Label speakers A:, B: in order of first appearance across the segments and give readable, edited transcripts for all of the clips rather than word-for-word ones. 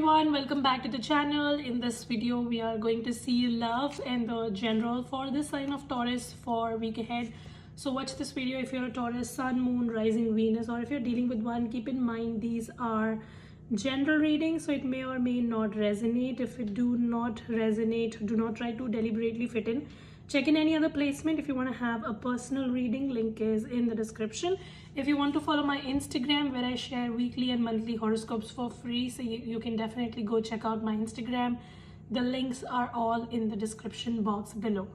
A: everyone, welcome back to the channel. In this video we are going to see love and the general for the sign of Taurus for week ahead. So watch this video if you're a Taurus, Sun, Moon, Rising, Venus, or if you're dealing with one. Keep in mind these are general readings, so it may or may not resonate. If it do not resonate, do not try to deliberately fit in. Check in any other placement if you want to have a personal reading. Link is in the description. If you want to follow my Instagram where I share weekly and monthly horoscopes for free, so you can definitely go check out my Instagram. The links are all in the description box below.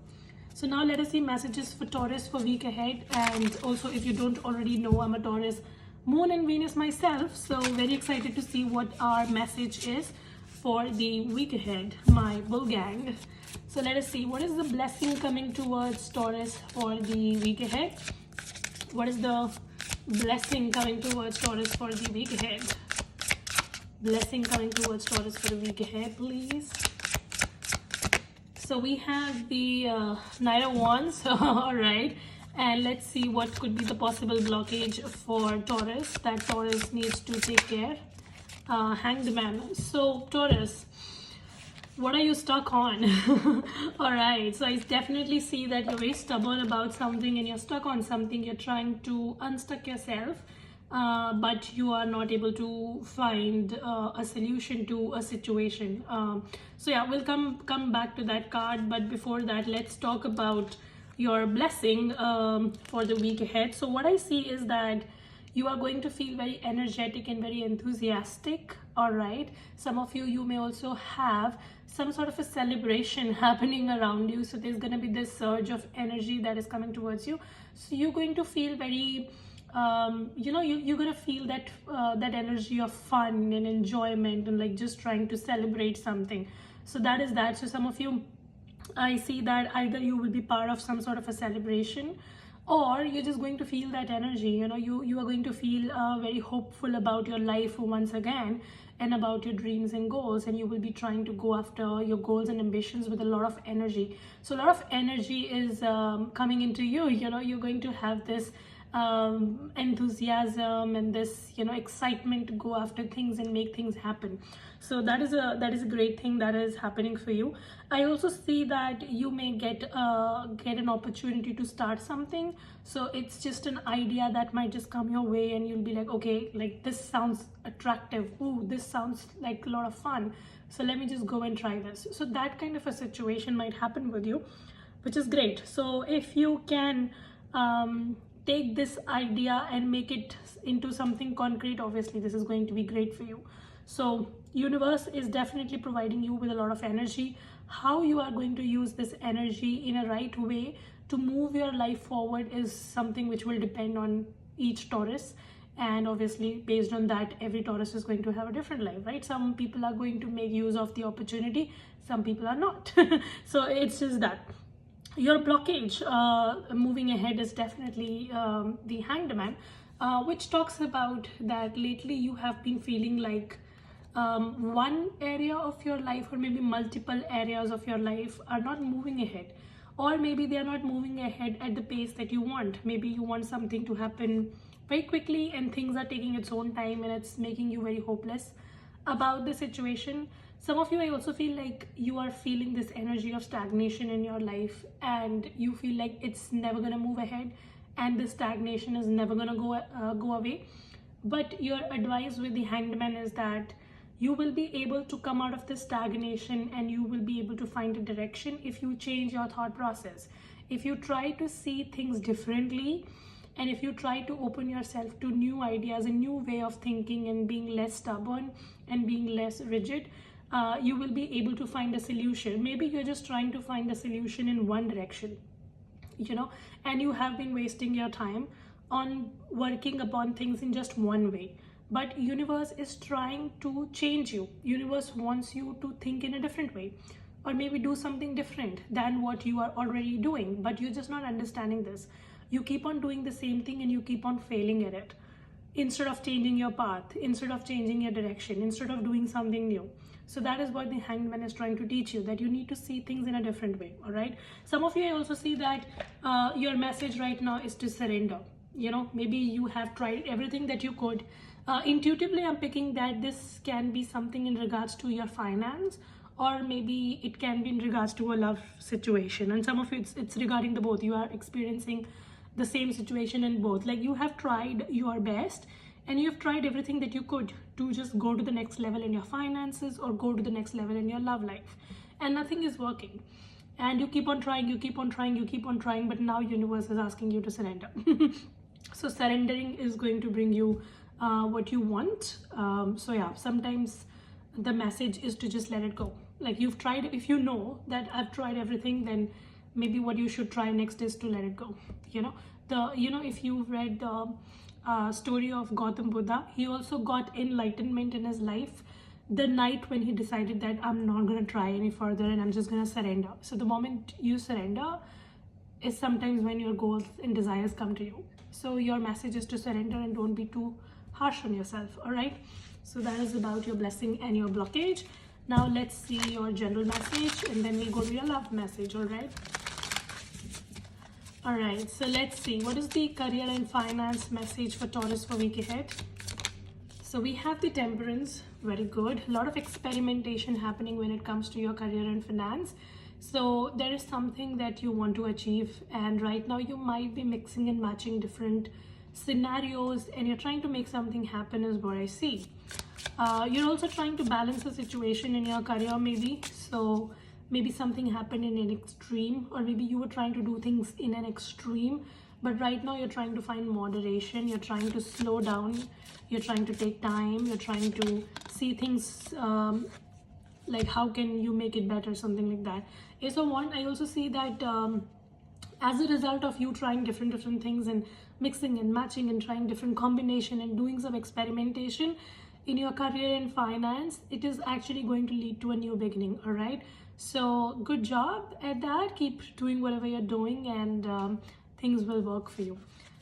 A: So now let us see messages for Taurus for week ahead. And also, if you don't already know, I'm a Taurus Moon and Venus myself, so very excited to see what our message is for the week ahead, my bull gang. So let us see what is the blessing coming towards Taurus for the week ahead. What is the blessing coming towards Taurus for the week ahead? Blessing coming towards Taurus for the week ahead, please. So we have the Knight of Wands. All right, and let's see what could be the possible blockage for Taurus that Taurus needs to take care. Hanged Man. So Taurus, what are you stuck on? All right, so I definitely see that you're very stubborn about something and you're stuck on something. You're trying to unstuck yourself, but you are not able to find a solution to a situation. So yeah, we'll come back to that card, but before that, let's talk about your blessing for the week ahead. So what I see is that you are going to feel very energetic and very enthusiastic. All right, some of you may also have some sort of a celebration happening around you, so there's going to be this surge of energy that is coming towards you. So you're going to feel very you're going to feel that that energy of fun and enjoyment and like just trying to celebrate something. So that is that. So some of you, I see that either you will be part of some sort of a celebration, or you're just going to feel that energy. You are going to feel very hopeful about your life once again and about your dreams and goals, and you will be trying to go after your goals and ambitions with a lot of energy. So a lot of energy is coming into you. You're going to have this enthusiasm and this excitement to go after things and make things happen. So that is a great thing that is happening for you. I also see that you may get an opportunity to start something. So it's just an idea that might just come your way and you'll be like, okay, like this sounds attractive, ooh, this sounds like a lot of fun, so let me just go and try this. So that kind of a situation might happen with you, which is great. So if you can take this idea and make it into something concrete, obviously this is going to be great for you. So universe is definitely providing you with a lot of energy. How you are going to use this energy in a right way to move your life forward is something which will depend on each Taurus, and obviously based on that every Taurus is going to have a different life, right? Some people are going to make use of the opportunity, some people are not. So it's just that your blockage moving ahead is definitely the Hanged Man, which talks about that lately you have been feeling like one area of your life or maybe multiple areas of your life are not moving ahead, or maybe they are not moving ahead at the pace that you want. Maybe you want something to happen very quickly and things are taking its own time and it's making you very hopeless about the situation. Some of you, I also feel like you are feeling this energy of stagnation in your life and you feel like it's never going to move ahead and the stagnation is never going to go away. But your advice with the Hanged Man is that you will be able to come out of this stagnation and you will be able to find a direction if you change your thought process, if you try to see things differently, and if you try to open yourself to new ideas, a new way of thinking, and being less stubborn and being less rigid. You will be able to find a solution. Maybe you're just trying to find a solution in one direction, and you have been wasting your time on working upon things in just one way. But universe is trying to change you. Universe wants you to think in a different way, or maybe do something different than what you are already doing, but you're just not understanding this. You keep on doing the same thing and you keep on failing at it. Instead of changing your path, instead of changing your direction, instead of doing something new. So that is what the Hanged Man is trying to teach you, that you need to see things in a different way. All right, some of you, I also see that your message right now is to surrender. Maybe you have tried everything that you could Intuitively, I'm picking that this can be something in regards to your finance, or maybe it can be in regards to a love situation. And some of it's regarding the both. You are experiencing the same situation in both. Like you have tried your best and you have tried everything that you could to just go to the next level in your finances or go to the next level in your love life, and nothing is working. And you keep on trying, you keep on trying, you keep on trying, but now universe is asking you to surrender. So surrendering is going to bring you what you want. So yeah, sometimes the message is to just let it go. Like you've tried, if you know that I've tried everything, then maybe what you should try next is to let it go. If you've read the story of Gautam Buddha, he also got enlightenment in his life the night when he decided that I'm not going to try any further and I'm just going to surrender. So the moment you surrender is sometimes when your goals and desires come to you. So your message is to surrender and don't be too harsh on yourself. All right, so that is about your blessing and your blockage. Now let's see your general message and then we go to your love message. All right, so let's see what is the career and finance message for Taurus for week ahead. So we have the Temperance, very good. A lot of experimentation happening when it comes to your career and finance. So there is something that you want to achieve, and right now you might be mixing and matching different scenarios and you're trying to make something happen is what I see. You're also trying to balance a situation in your career maybe. So maybe something happened in an extreme, or maybe you were trying to do things in an extreme, but right now you're trying to find moderation, you're trying to slow down, you're trying to take time, you're trying to see things like how can you make it better, something like that. So one, I also see that as a result of you trying different things and mixing and matching and trying different combination and doing some experimentation in your career and finance, it is actually going to lead to a new beginning. All right, so good job at that. Keep doing whatever you're doing and things will work for you.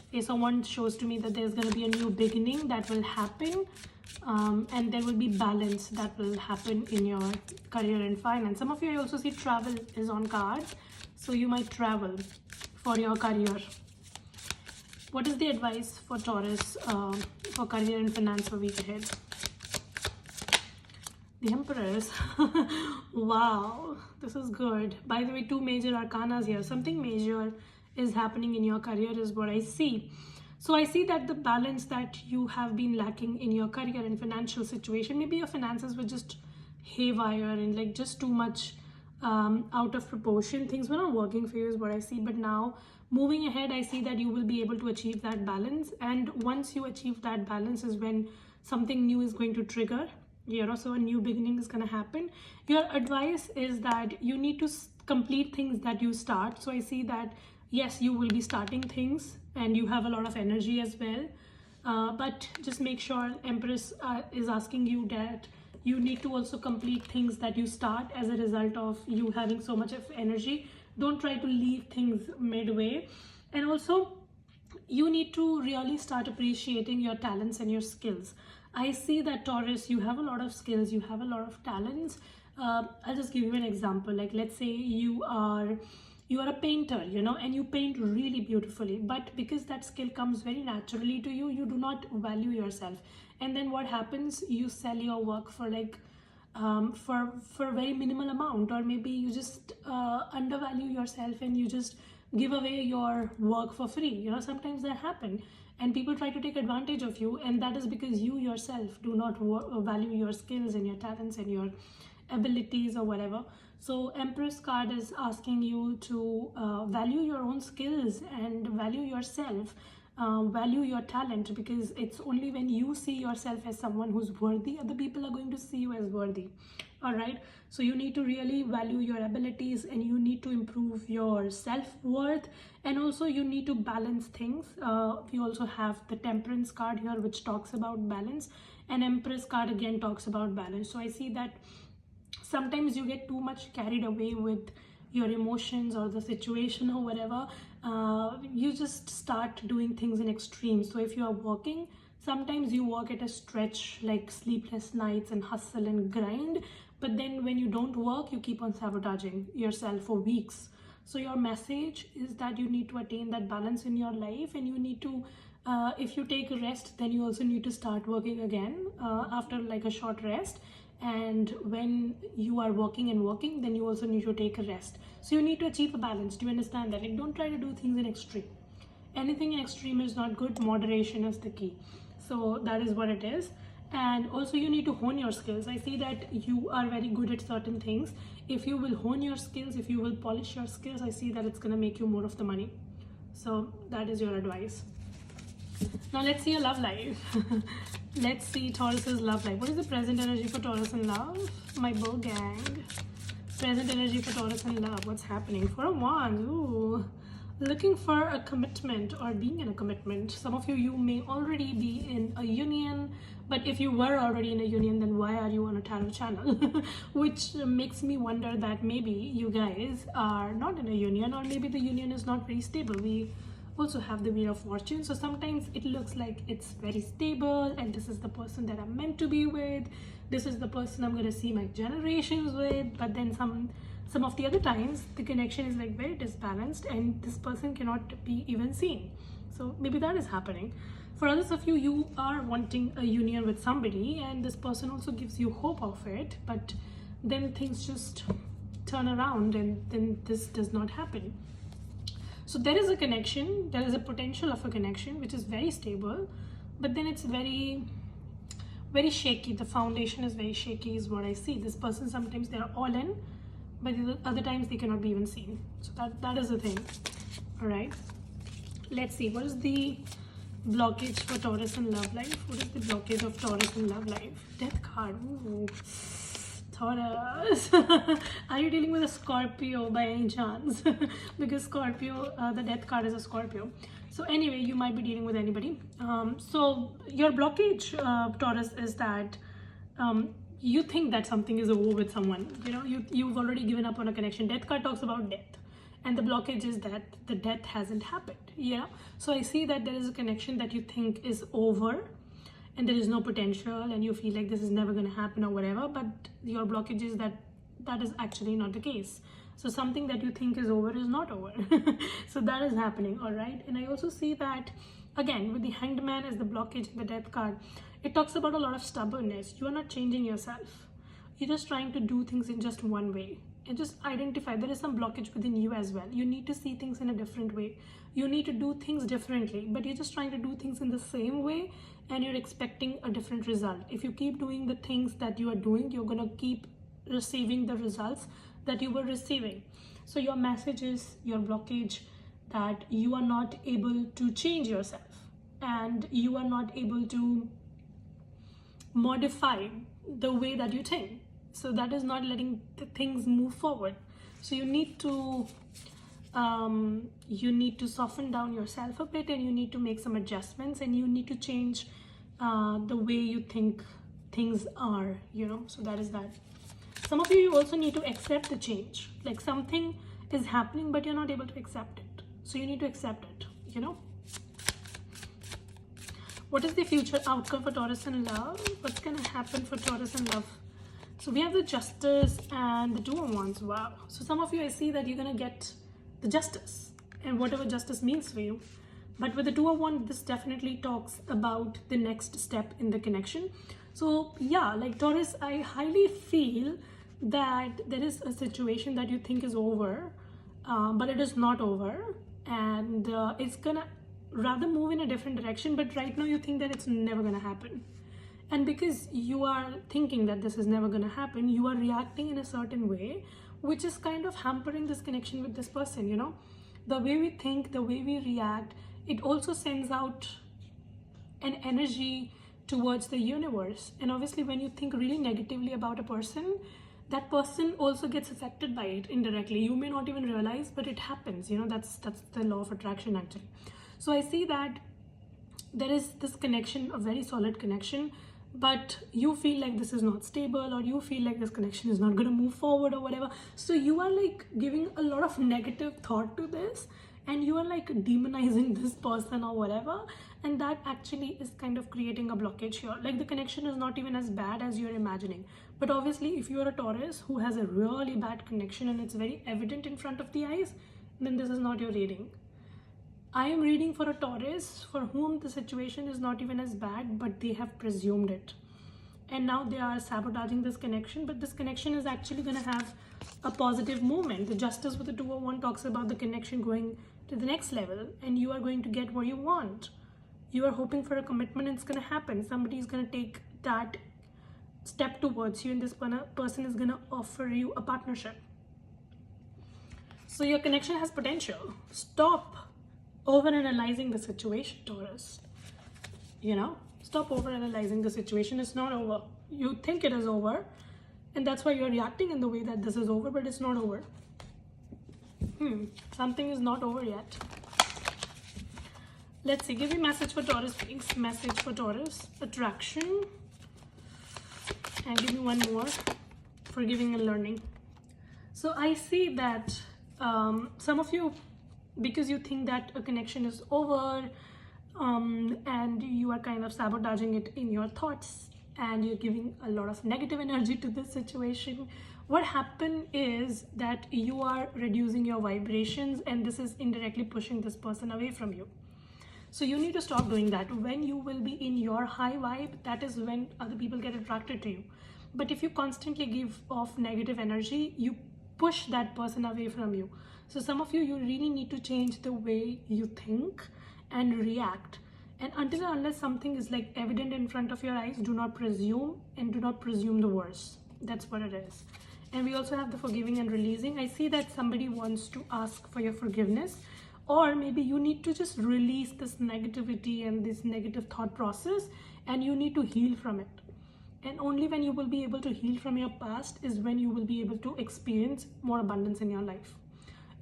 A: Okay, so one shows to me that there's going to be a new beginning that will happen, and there will be balance that will happen in your career and finance. Some of you, I also see travel is on cards, so you might travel for your career. What is the advice for Taurus for career and finance for week ahead? The Empress. Wow, this is good. By the way, two major arcanas here. Something major is happening in your career is what I see. So I see that the balance that you have been lacking in your career and financial situation, maybe your finances were just haywire and like just too much out of proportion. Things were not working for you is what I see. But now moving ahead, I see that you will be able to achieve that balance. And once you achieve that balance is when something new is going to trigger. So a new beginning is going to happen. Your advice is that you need to complete things that you start. So I see that yes, you will be starting things and you have a lot of energy as well, but just make sure Empress is asking you that you need to also complete things that you start as a result of you having so much of energy. Don't try to leave things midway. And also you need to really start appreciating your talents and your skills. I see that Taurus, you have a lot of skills, you have a lot of talents. I'll just give you an example. Like let's say you are a painter, and you paint really beautifully, but because that skill comes very naturally to you, you do not value yourself. And then what happens, you sell your work for like for a very minimal amount, or maybe you just undervalue yourself and you just give away your work for free. Sometimes that happen and people try to take advantage of you, and that is because you yourself do not value your skills and your talents and your abilities or whatever. So Empress card is asking you to value your own skills and value yourself, value your talent, because it's only when you see yourself as someone who's worthy, other people are going to see you as worthy. All right, so you need to really value your abilities and you need to improve your self-worth, and also you need to balance things. We also have the Temperance card here, which talks about balance, and Empress card again talks about balance. So I see that sometimes you get too much carried away with your emotions or the situation or whatever. You just start doing things in extremes. So if you are working, sometimes you work at a stretch, like sleepless nights and hustle and grind, but then when you don't work, you keep on sabotaging yourself for weeks. So your message is that you need to attain that balance in your life, and you need to If you take a rest, then you also need to start working again after like a short rest. And when you are working and working, then you also need to take a rest. So you need to achieve a balance. Do you understand that? Like, don't try to do things in extreme. Anything in extreme is not good. Moderation is the key. So that is what it is. And also you need to hone your skills. I see that you are very good at certain things. If you will hone your skills, if you will polish your skills, I see that it's going to make you more of the money. So that is your advice. Now let's see your love life. Let's see Taurus's love life. What is the present energy for Taurus in love? My bow gang. Present energy for Taurus in love. What's happening? For a Wands. Ooh. Looking for a commitment or being in a commitment. Some of you may already be in a union, but if you were already in a union, then why are you on a tarot channel? Which makes me wonder that maybe you guys are not in a union, or maybe the union is not very stable. We also have the Wheel of Fortune, so sometimes it looks like it's very stable and this is the person that I'm meant to be with, this is the person I'm going to see my generations with, but then some of the other times the connection is like very disbalanced and this person cannot be even seen. So maybe that is happening. For others of you, you are wanting a union with somebody and this person also gives you hope of it, but then things just turn around and then this does not happen. So there is a connection, there is a potential of a connection which is very stable, but then it's very, very shaky. The foundation is very shaky is what I see. This person, sometimes they are all in, but other times they cannot be even seen. So that is the thing. All right. Let's see. What is the blockage for Taurus in love life? What is the blockage of Taurus in love life? Death card. Ooh. Taurus. Are you dealing with a Scorpio by any chance? Because Scorpio, the death card is a Scorpio. So anyway, you might be dealing with anybody. So your blockage, Taurus, is that you think that something is over with someone. You know, you've already given up on a connection. Death card talks about death. And the blockage is that the death hasn't happened. Yeah. So I see that there is a connection that you think is over and there is no potential and you feel like this is never going to happen or whatever, but your blockage is that that is actually not the case. So something that you think is over is not over. So that is happening. All right. And I also see that again with the Hanged Man as the blockage in the death card, it talks about a lot of stubbornness. You are not changing yourself. You're just trying to do things in just one way. And just identify there is some blockage within you as well. You need to see things in a different way. You need to do things differently, but you're just trying to do things in the same way and you're expecting a different result. If you keep doing the things that you are doing, you're going to keep receiving the results that you were receiving. So your message is your blockage that you are not able to change yourself and you are not able to modify the way that you think. So that is not letting the things move forward. So you need to soften down yourself a bit and you need to make some adjustments and you need to change the way you think things are, you know. So that is that. Some of you also need to accept the change. Like something is happening but you're not able to accept it. So you need to accept it, you know. What is the future outcome for Taurus in love? What's going to happen for Taurus in love? So we have the Justice and the Two of Wands. Wow. So some of you, I see that you're going to get the Justice and whatever justice means for you. But with the Two of Wands, this definitely talks about the next step in the connection. So yeah, like Taurus, I highly feel that there is a situation that you think is over, but it is not over. And it's going to rather move in a different direction. But right now you think that it's never going to happen. And because you are thinking that this is never going to happen, you are reacting in a certain way, which is kind of hampering this connection with this person, you know. The way we think, the way we react, it also sends out an energy towards the universe. And obviously when you think really negatively about a person, that person also gets affected by it indirectly. You may not even realize, but it happens, you know. That's the law of attraction actually. So I see that there is this connection, a very solid connection, but you feel like this is not stable or you feel like this connection is not going to move forward or whatever. So you are like giving a lot of negative thought to this and you are like demonizing this person or whatever, and that actually is kind of creating a blockage here. Like the connection is not even as bad as you're imagining, but obviously if you are a Taurus who has a really bad connection and it's very evident in front of the eyes, then this is not your reading. I am reading for a Taurus for whom the situation is not even as bad, but they have presumed it. And now they are sabotaging this connection, but this connection is actually going to have a positive movement. The Justice with the 201 talks about the connection going to the next level, and you are going to get what you want. You are hoping for a commitment, and it's going to happen. Somebody is going to take that step towards you, and this person is going to offer you a partnership. So your connection has potential. Stop overanalyzing the situation, Taurus. Stop overanalyzing the situation. It's not over. You think it is over, and that's why you're reacting in the way that this is over, but it's not over. Something is not over yet. Let's see. Give me message for Taurus, please. Message for Taurus. Attraction. And give me one more. Forgiving and learning. So I see that some of you, because you think that a connection is over, and you are kind of sabotaging it in your thoughts, and you're giving a lot of negative energy to this situation. What happened is that you are reducing your vibrations, and this is indirectly pushing this person away from you. So you need to stop doing that. When you will be in your high vibe, that is when other people get attracted to you. But if you constantly give off negative energy, you push that person away from you. So some of you really need to change the way you think and react. And until and unless something is like evident in front of your eyes, do not presume, and do not presume the worst. That's what it is. And we also have the forgiving and releasing. I see that somebody wants to ask for your forgiveness, or maybe you need to just release this negativity and this negative thought process, and you need to heal from it. And only when you will be able to heal from your past is when you will be able to experience more abundance in your life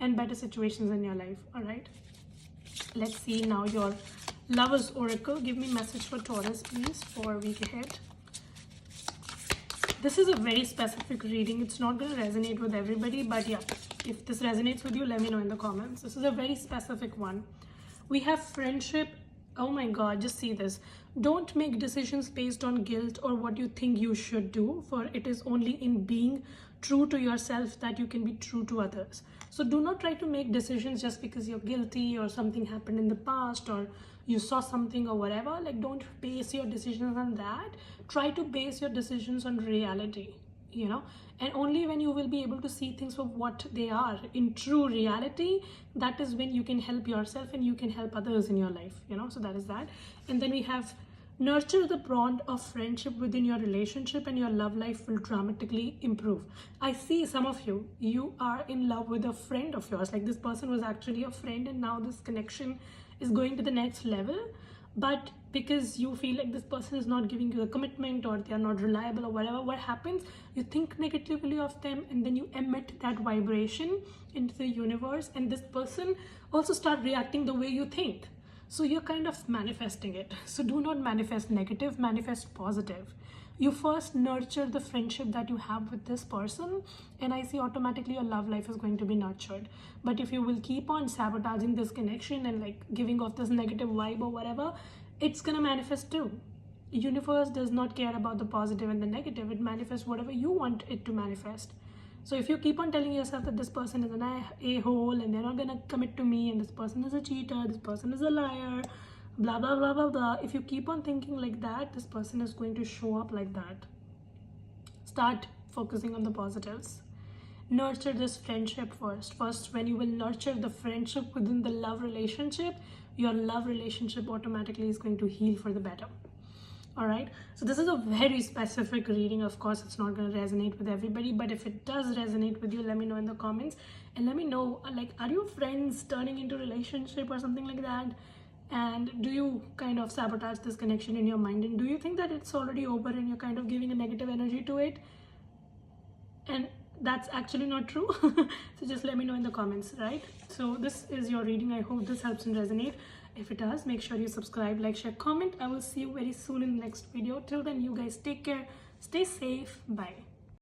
A: and better situations in your life. All right, let's see now your Lovers Oracle. Give me message for Taurus, please, for a week ahead. This is a very specific reading. It's not going to resonate with everybody, but yeah, if this resonates with you, let me know in the comments. This is a very specific one. We have friendship. Oh my God, just see this. Don't make decisions based on guilt or what you think you should do, for it is only in being true to yourself that you can be true to others. So do not try to make decisions just because you're guilty or something happened in the past or you saw something or whatever. Like, don't base your decisions on that. Try to base your decisions on reality, and only when you will be able to see things for what they are in true reality, that is when you can help yourself and you can help others in your life, so that is that. And then we have nurture the bond of friendship within your relationship, and your love life will dramatically improve. I see some of you are in love with a friend of yours. Like, this person was actually a friend, and now this connection is going to the next level. But because you feel like this person is not giving you a commitment, or they are not reliable, or whatever, what happens, you think negatively of them, and then you emit that vibration into the universe, and this person also start reacting the way you think. So you're kind of manifesting it. So do not manifest negative, manifest positive. You first nurture the friendship that you have with this person, and I see automatically your love life is going to be nurtured. But if you will keep on sabotaging this connection and like giving off this negative vibe or whatever, it's gonna manifest too. Universe does not care about the positive and the negative. It manifests whatever you want it to manifest. So if you keep on telling yourself that this person is an a-hole and they're not gonna commit to me, and this person is a cheater, this person is a liar, blah blah blah blah blah, if you keep on thinking like that, this person is going to show up like that. Start focusing on the positives. Nurture this friendship first. When you will nurture the friendship within the love relationship, your love relationship automatically is going to heal for the better. All right, so this is a very specific reading. Of course, it's not going to resonate with everybody, but if it does resonate with you, let me know in the comments, and let me know, like, are your friends turning into relationship or something like that? And do you kind of sabotage this connection in your mind, and do you think that it's already over and you're kind of giving a negative energy to it, and that's actually not true? So just let me know in the comments, right? So this is your reading. I hope this helps and resonate. If it does, make sure you subscribe, like, share, comment. I will see you very soon in the next video. Till then, you guys take care, stay safe, bye.